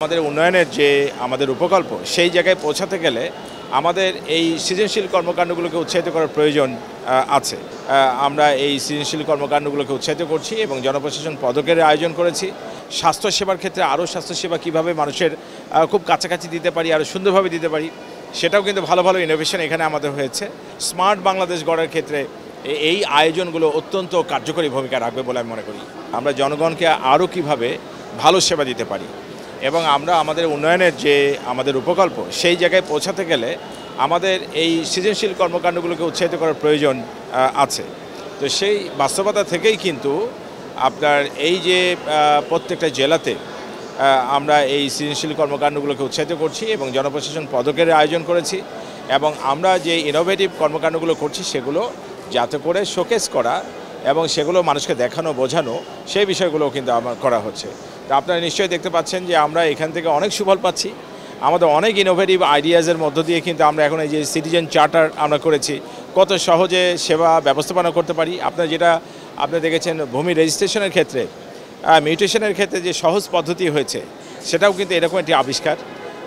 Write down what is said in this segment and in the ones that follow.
আমাদের উন্নয়নের যে আমাদের উপকল্প সেই জায়গায় পৌঁছাতে গেলে আমাদের এই সৃজনশীল কর্মকাণ্ডগুলোকে উৎসাহিত করার প্রয়োজন আছে। আমরা এই সৃজনশীল কর্মকাণ্ডগুলোকে উৎসাহিত করছি এবং জনপ্রশাসন পদকের আয়োজন করেছি। স্বাস্থ্যসেবার ক্ষেত্রে আরও স্বাস্থ্যসেবা কীভাবে মানুষের খুব কাছাকাছি দিতে পারি, আরও সুন্দরভাবে দিতে পারি, সেটাও কিন্তু ভালো ভালো ইনোভেশন এখানে আমাদের হয়েছে। স্মার্ট বাংলাদেশ গড়ার ক্ষেত্রে এই আয়োজনগুলো অত্যন্ত কার্যকরী ভূমিকা রাখবে বলে আমি মনে করি। আমরা জনগণকে আরও কীভাবে ভালো সেবা দিতে পারি এবং আমরা আমাদের উন্নয়নের যে আমাদের উপকল্প সেই জায়গায় পৌঁছাতে গেলে আমাদের এই সৃজনশীল কর্মকাণ্ডগুলোকে উৎসাহিত করার প্রয়োজন আছে। তো সেই বাস্তবতা থেকেই কিন্তু আপনার এই যে প্রত্যেকটা জেলাতে আমরা এই সৃজনশীল কর্মকাণ্ডগুলোকে উৎসাহিত করছি এবং জনপ্রশাসন পদকের আয়োজন করেছি এবং আমরা যে ইনোভেটিভ কর্মকাণ্ডগুলো করছি সেগুলো যাতে করে শোকেস করা এবং সেগুলো মানুষকে দেখানো বোঝানো সেই বিষয়গুলোও কিন্তু আমার করা হচ্ছে। তো আপনারা নিশ্চয়ই দেখতে পাচ্ছেন যে আমরা এখান থেকে অনেক সুফল পাচ্ছি। আমাদের অনেক ইনোভেটিভ আইডিয়াজের মধ্য দিয়ে কিন্তু আমরা এখন এই যে সিটিজেন চার্টার আমরা করেছি, কত সহজে সেবা ব্যবস্থাপনা করতে পারি। আপনারা যেটা আপনি দেখেছেন ভূমি রেজিস্ট্রেশনের ক্ষেত্রে, মিউটেশনের ক্ষেত্রে যে সহজ পদ্ধতি হয়েছে সেটাও কিন্তু এরকম একটি আবিষ্কার।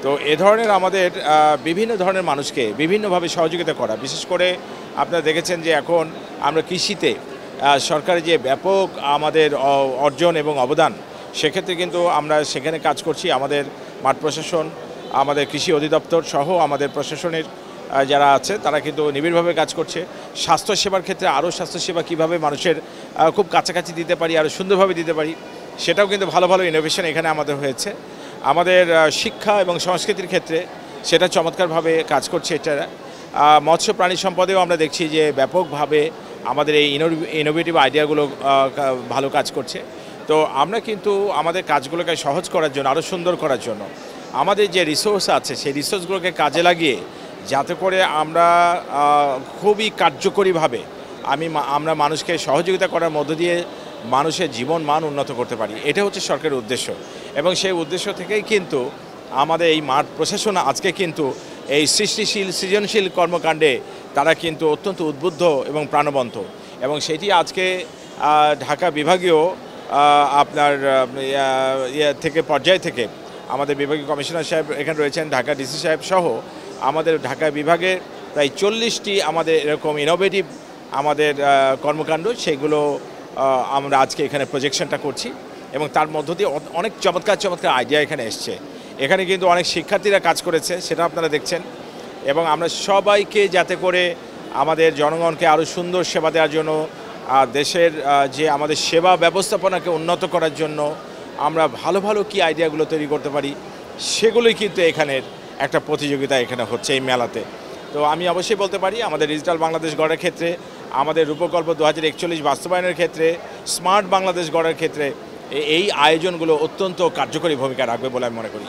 তো এ ধরনের আমাদের বিভিন্ন ধরনের মানুষকে বিভিন্নভাবে সহযোগিতা করা, বিশেষ করে আপনারা দেখেছেন যে এখন আমরা কৃষিতে সরকারের যে ব্যাপক আমাদের অর্জন এবং অবদান, সেক্ষেত্রে কিন্তু আমরা সেখানে কাজ করছি। আমাদের মাঠ প্রশাসন, আমাদের কৃষি অধিদপ্তর সহ আমাদের প্রশাসনের যারা আছে তারা কিন্তু নিবিড়ভাবে কাজ করছে। স্বাস্থ্যসেবার ক্ষেত্রে আরও স্বাস্থ্যসেবা কীভাবে মানুষের খুব কাছাকাছি দিতে পারি, আরও সুন্দরভাবে দিতে পারি, সেটাও কিন্তু ভালো ভালো ইনোভেশন এখানে আমাদের হয়েছে। আমাদের শিক্ষা এবং সংস্কৃতির ক্ষেত্রে সেটা চমৎকারভাবে কাজ করছে। এটা মৎস্য প্রাণী সম্পদেও আমরা দেখছি যে ব্যাপকভাবে আমাদের এই ইনোভেটিভ আইডিয়াগুলো ভালো কাজ করছে। তো আমরা কিন্তু আমাদের কাজগুলোকে সহজ করার জন্য, আরও সুন্দর করার জন্য আমাদের যে রিসোর্স আছে সেই রিসোর্সগুলোকে কাজে লাগিয়ে যাতে করে আমরা খুবই কার্যকরীভাবে আমরা মানুষকে সহযোগিতা করার মধ্য দিয়ে মানুষের জীবন মান উন্নত করতে পারি, এটা হচ্ছে সরকারের উদ্দেশ্য। এবং সেই উদ্দেশ্য থেকেই কিন্তু আমাদের এই মাঠ প্রশাসন আজকে কিন্তু এই সৃজনশীল কর্মকাণ্ডে তারা কিন্তু অত্যন্ত উদ্বুদ্ধ এবং প্রাণবন্ত। এবং সেটি আজকে ঢাকা বিভাগীয় আপনার থেকে পর্যায় থেকে আমাদের বিভাগীয় কমিশনার সাহেব এখানে রয়েছেন, ঢাকা ডিসি সাহেব সহ আমাদের ঢাকা বিভাগের প্রায় 40টি আমাদের এরকম ইনোভেটিভ আমাদের কর্মকাণ্ড, সেগুলো আমরা আজকে এখানে প্রজেকশনটা করছি এবং তার মধ্য দিয়ে অনেক চমৎকার আইডিয়া এখানে এসছে। এখানে কিন্তু অনেক শিক্ষার্থীরা কাজ করেছে, সেটা আপনারা দেখছেন। এবং আমরা সবাইকে যাতে করে আমাদের জনগণকে আরও সুন্দর সেবা দেওয়ার জন্য, দেশের যে আমাদের সেবা ব্যবস্থাপনাকে উন্নত করার জন্য আমরা ভালো ভালো কী আইডিয়াগুলো তৈরি করতে পারি, সেগুলোই কিন্তু এখানের একটা প্রতিযোগিতা এখানে হচ্ছে এই মেলাতে। তো আমি অবশ্যই বলতে পারি আমাদের ডিজিটাল বাংলাদেশ গড়ার ক্ষেত্রে, আমাদের রূপকল্প 2041 বাস্তবায়নের ক্ষেত্রে, স্মার্ট বাংলাদেশ গড়ার ক্ষেত্রে এই আয়োজনগুলো অত্যন্ত কার্যকরী ভূমিকা রাখবে বলে আমি মনে করি।